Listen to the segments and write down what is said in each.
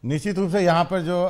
निश्चित रूप से यहाँ पर जो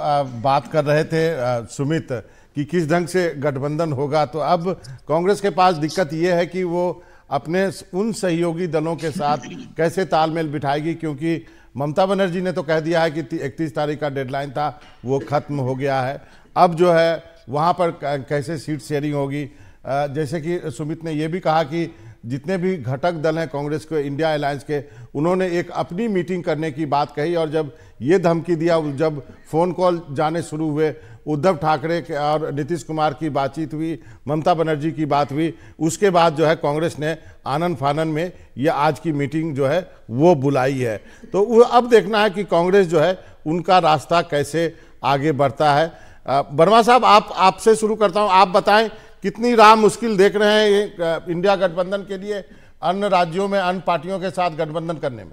बात कर रहे थे सुमित कि किस ढंग से गठबंधन होगा, तो अब कांग्रेस के पास दिक्कत ये है कि वो अपने उन सहयोगी दलों के साथ कैसे तालमेल बिठाएगी, क्योंकि ममता बनर्जी ने तो कह दिया है कि 31 तारीख का डेडलाइन था, वो खत्म हो गया है। अब जो है वहाँ पर कैसे सीट शेयरिंग होगी। जैसे कि सुमित ने ये भी कहा कि जितने भी घटक दल हैं कांग्रेस के, इंडिया अलायंस के, उन्होंने एक अपनी मीटिंग करने की बात कही, और जब ये धमकी दिया, जब फोन कॉल जाने शुरू हुए, उद्धव ठाकरे के और नीतीश कुमार की बातचीत हुई, ममता बनर्जी की बात हुई, उसके बाद जो है कांग्रेस ने आनन फानन में ये आज की मीटिंग जो है वो बुलाई है। तो वो अब देखना है कि कांग्रेस जो है उनका रास्ता कैसे आगे बढ़ता है। वर्मा साहब, आपसे शुरू करता हूँ, आप बताएं कितनी राह मुश्किल देख रहे हैं ये इंडिया गठबंधन के लिए, अन्य राज्यों में अन्य पार्टियों के साथ गठबंधन करने में?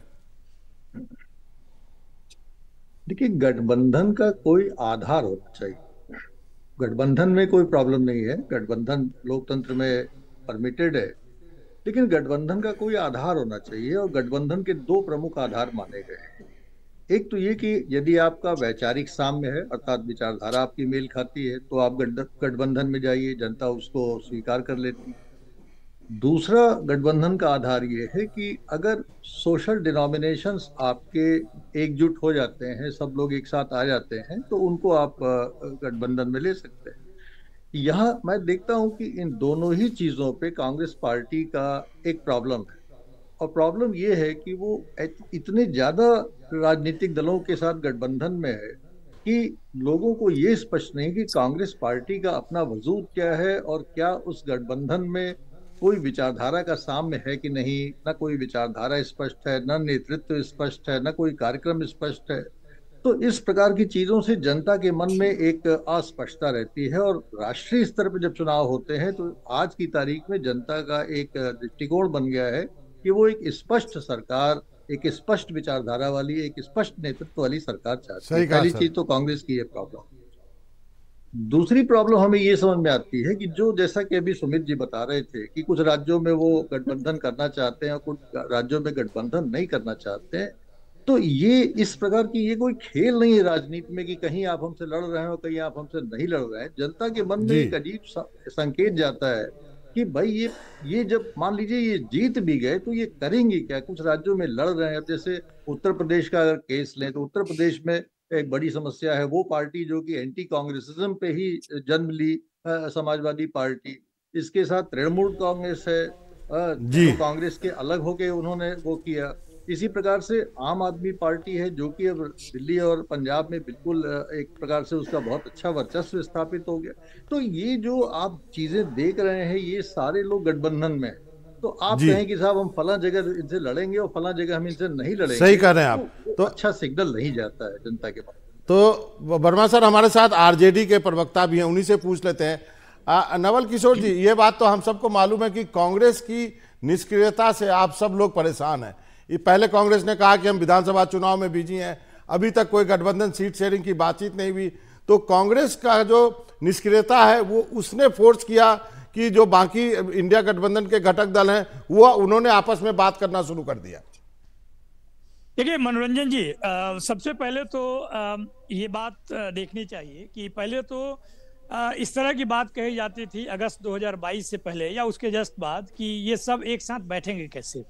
देखिए, गठबंधन का कोई आधार होना चाहिए। गठबंधन में कोई प्रॉब्लम नहीं है, गठबंधन लोकतंत्र में परमिटेड है, लेकिन गठबंधन का कोई आधार होना चाहिए। और गठबंधन के दो प्रमुख आधार माने गए हैं। एक तो ये कि यदि आपका वैचारिक साम्य है, अर्थात विचारधारा आपकी मेल खाती है, तो आप गठबंधन में जाइए, जनता उसको स्वीकार कर लेती है। दूसरा गठबंधन का आधार ये है कि अगर सोशल डिनोमिनेशंस आपके एकजुट हो जाते हैं, सब लोग एक साथ आ जाते हैं, तो उनको आप गठबंधन में ले सकते हैं। यहाँ मैं देखता हूँ कि इन दोनों ही चीजों पे कांग्रेस पार्टी का एक प्रॉब्लम है। और प्रॉब्लम ये है कि वो इतने ज्यादा राजनीतिक दलों के साथ गठबंधन में है कि लोगों को ये स्पष्ट नहीं कि कांग्रेस पार्टी का अपना वजूद क्या है, और क्या उस गठबंधन में कोई विचारधारा का साम्य है कि नहीं। ना कोई विचारधारा स्पष्ट है, ना नेतृत्व स्पष्ट है, ना कोई कार्यक्रम स्पष्ट है। तो इस प्रकार की चीजों से जनता के मन में एक अस्पष्टता रहती है। और राष्ट्रीय स्तर पर जब चुनाव होते हैं तो आज की तारीख में जनता का एक दृष्टिकोण बन गया है कि वो एक स्पष्ट सरकार, एक स्पष्ट विचारधारा वाली, एक स्पष्ट नेतृत्व वाली सरकार चाहती है। सही कहा पहली सर। चीज तो कांग्रेस की ये प्रॉब्लम। दूसरी प्रॉब्लम हमें ये समझ में आती है कि जो, जैसा कि अभी सुमित जी बता रहे थे कि कुछ राज्यों में वो गठबंधन करना चाहते हैं और कुछ राज्यों में गठबंधन नहीं करना चाहते हैं। तो ये इस प्रकार की ये कोई खेल नहीं है राजनीति में कि कहीं आप हमसे लड़ रहे हैं और कहीं आप हमसे नहीं लड़ रहे हैं। जनता के मन में जी एक अजीब संकेत जाता है कि भाई ये जब मान लीजिए ये जीत भी गए तो ये करेंगे क्या। कुछ राज्यों में लड़ रहे हैं। अब जैसे उत्तर प्रदेश का अगर केस लें तो उत्तर प्रदेश में एक बड़ी समस्या है। वो पार्टी जो कि एंटी कांग्रेसिज्म पे ही जन्म ली, समाजवादी पार्टी, इसके साथ तृणमूल कांग्रेस है, जी जो कांग्रेस के अलग होके उन्होंने वो किया। इसी प्रकार से आम आदमी पार्टी है जो कि अब दिल्ली और पंजाब में बिल्कुल एक प्रकार से उसका बहुत अच्छा वर्चस्व स्थापित हो गया। तो ये जो आप चीजें देख रहे हैं ये सारे लोग गठबंधन में हैं। तो आप जी, कहें कि साहब हम फला जगह इनसे लड़ेंगे और फला जगह हम इनसे नहीं सही लड़ेंगे, कह रहे हैं तो आप। वो तो अच्छा सिग्नल नहीं जाता है जनता के पास। वर्मा सर हमारे साथ आरजेडी के प्रवक्ता भी हैं, उन्हीं से पूछ लेते हैं। नवल किशोर जी, ये बात तो हम सबको मालूम है कि कांग्रेस की निष्क्रियता से आप सब लोग परेशान हैं। ये पहले कांग्रेस ने कहा कि हम विधानसभा चुनाव में बिजी हैं, अभी तक कोई गठबंधन सीट शेयरिंग की बातचीत नहीं हुई। तो कांग्रेस का जो निष्क्रियता है वो उसने फोर्स किया कि जो बाकी इंडिया गठबंधन के घटक दल हैं वो उन्होंने आपस में बात करना शुरू कर दिया। देखिए मनोरंजन जी, सबसे पहले तो ये बात देखनी चाहिए कि पहले तो इस तरह की बात कही जाती थी अगस्त 2022 से पहले या उसके जस्ट बाद कि ये सब एक साथ बैठेंगे कैसे।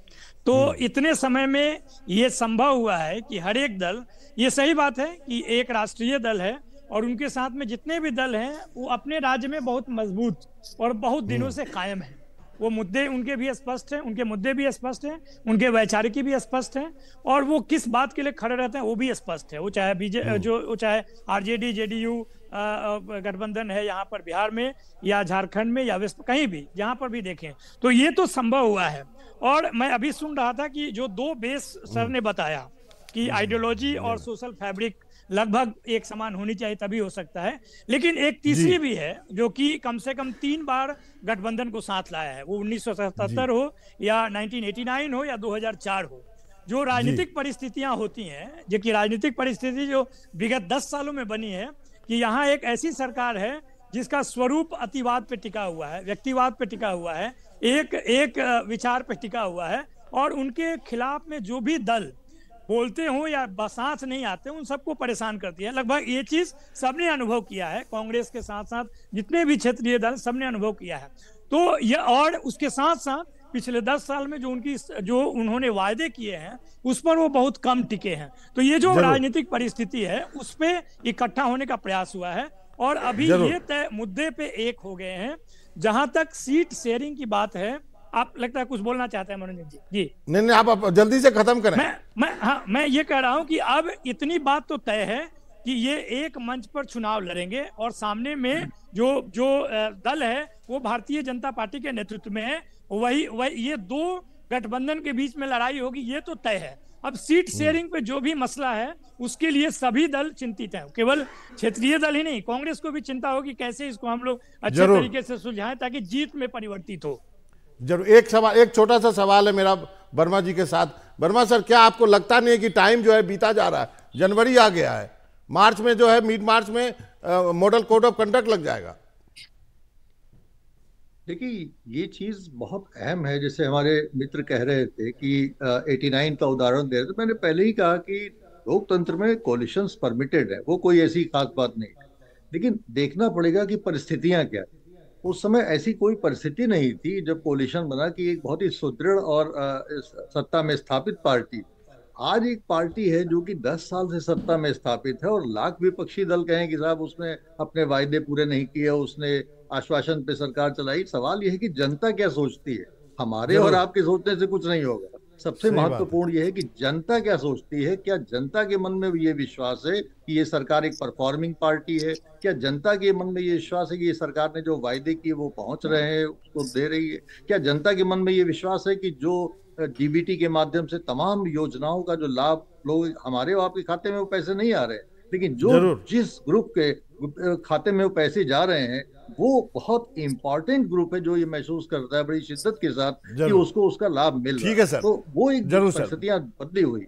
तो इतने समय में ये संभव हुआ है कि हर एक दल, ये सही बात है कि एक राष्ट्रीय दल है और उनके साथ में जितने भी दल हैं वो अपने राज्य में बहुत मजबूत और बहुत दिनों से कायम है। वो मुद्दे उनके भी स्पष्ट हैं, उनके मुद्दे भी स्पष्ट हैं, उनके वैचारिक भी स्पष्ट हैं, और वो किस बात के लिए खड़े रहते हैं वो भी स्पष्ट है। वो चाहे आरजेडी जेडीयू गठबंधन है यहाँ पर बिहार में या झारखंड में या वेस्ट, कहीं भी जहाँ पर भी देखें तो ये तो संभव हुआ है। और मैं अभी सुन रहा था कि जो दो बेस सर ने बताया कि आइडियोलॉजी और सोशल फैब्रिक लगभग एक समान होनी चाहिए तभी हो सकता है, लेकिन एक तीसरी भी है जो कि कम से कम 3 बार गठबंधन को साथ लाया है। वो 1977 हो या 1989 हो या 2004 हो। जो राजनीतिक परिस्थितियां होती हैं, जो कि राजनीतिक परिस्थिति जो विगत 10 सालों में बनी है कि यहाँ एक ऐसी सरकार है जिसका स्वरूप अतिवाद पे टिका हुआ है, व्यक्तिवाद पे टिका हुआ है, एक विचार पे टिका हुआ है, और उनके खिलाफ में जो भी दल बोलते हो या सांस नहीं आते, उन सबको परेशान करती है। लगभग ये चीज सबने अनुभव किया है, कांग्रेस के साथ साथ जितने भी क्षेत्रीय दल सबने अनुभव किया है। तो ये, और उसके साथ साथ पिछले 10 साल में जो उन्होंने वायदे किए हैं उस पर वो बहुत कम टिके हैं। तो ये जो राजनीतिक परिस्थिति है उस पे इकट्ठा होने का प्रयास हुआ है और अभी ये तय मुद्दे पे एक हो गए हैं। जहां तक सीट शेयरिंग की बात है, आप लगता है कुछ बोलना चाहते हैं मनोरंजन जी? जी नहीं, आप जल्दी से खत्म करें। मैं ये कह रहा हूं कि अब इतनी बात तो तय है कि ये एक मंच पर चुनाव लड़ेंगे और सामने में जो दल है वो भारतीय जनता पार्टी के नेतृत्व में है। वही ये दो गठबंधन के बीच में लड़ाई होगी, ये तो तय है। अब सीट शेयरिंग पे जो भी मसला है उसके लिए सभी दल चिंतित हैं, केवल क्षेत्रीय दल ही नहीं, कांग्रेस को भी चिंता होगी कैसे इसको हम लोग अच्छे तरीके से सुलझाएं ताकि जीत में परिवर्तित हो। जरूर। एक छोटा सा सवाल है मेरा वर्मा जी के साथ। वर्मा सर, क्या आपको लगता नहीं है कि टाइम जो है बीता जा रहा है, जनवरी आ गया है, मार्च में जो है मिड मार्च में मॉडल कोड ऑफ कंडक्ट लग जाएगा? देखिए, ये चीज बहुत अहम है। जैसे हमारे मित्र कह रहे थे कि 89 का उदाहरण दे रहे थे, मैंने पहले ही कहा कि लोकतंत्र में कोलिशंस परमिटेड है, वो कोई ऐसी खास बात नहीं। लेकिन देखना पड़ेगा कि परिस्थितियां क्या है। उस समय ऐसी कोई परिस्थिति नहीं थी जब कोलिशन बना कि एक बहुत ही सुदृढ़ और सत्ता में स्थापित पार्टी। आज एक पार्टी है जो कि 10 साल से सत्ता में स्थापित है और लाख विपक्षी दल कहें कि साहब उसने अपने वायदे पूरे नहीं किए, उसने आश्वासन पे सरकार चलाई। सवाल यह है कि जनता क्या सोचती है। हमारे और आपके सोचने से कुछ नहीं होगा। सबसे महत्वपूर्ण यह है कि जनता क्या सोचती है। क्या जनता के मन में ये विश्वास है कि ये सरकार एक परफॉर्मिंग पार्टी है? क्या जनता के मन में ये विश्वास है कि ये सरकार ने जो वायदे किए वो पहुंच रहे हैं, उसको दे रही है? क्या जनता के मन में ये विश्वास है कि जो डीबीटी के माध्यम से तमाम योजनाओं का जो लाभ लोग हमारे और आपके खाते में वो पैसे नहीं आ रहे, लेकिन जो जिस ग्रुप के खाते में वो पैसे जा रहे हैं वो बहुत इंपॉर्टेंट ग्रुप है जो ये महसूस करता है बड़ी शिद्दत के साथ कि उसको उसका लाभ मिल रहा है। ठीक है सर, तो वो एक परिस्थितियां बदली हुई।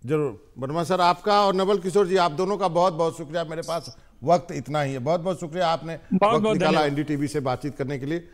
जरूर। वर्मा सर, आपका और नवल किशोर जी, आप दोनों का बहुत बहुत शुक्रिया। मेरे पास वक्त इतना ही है। बहुत बहुत शुक्रिया, आपने वक्त निकाला एनडीटीवी से बातचीत करने के लिए।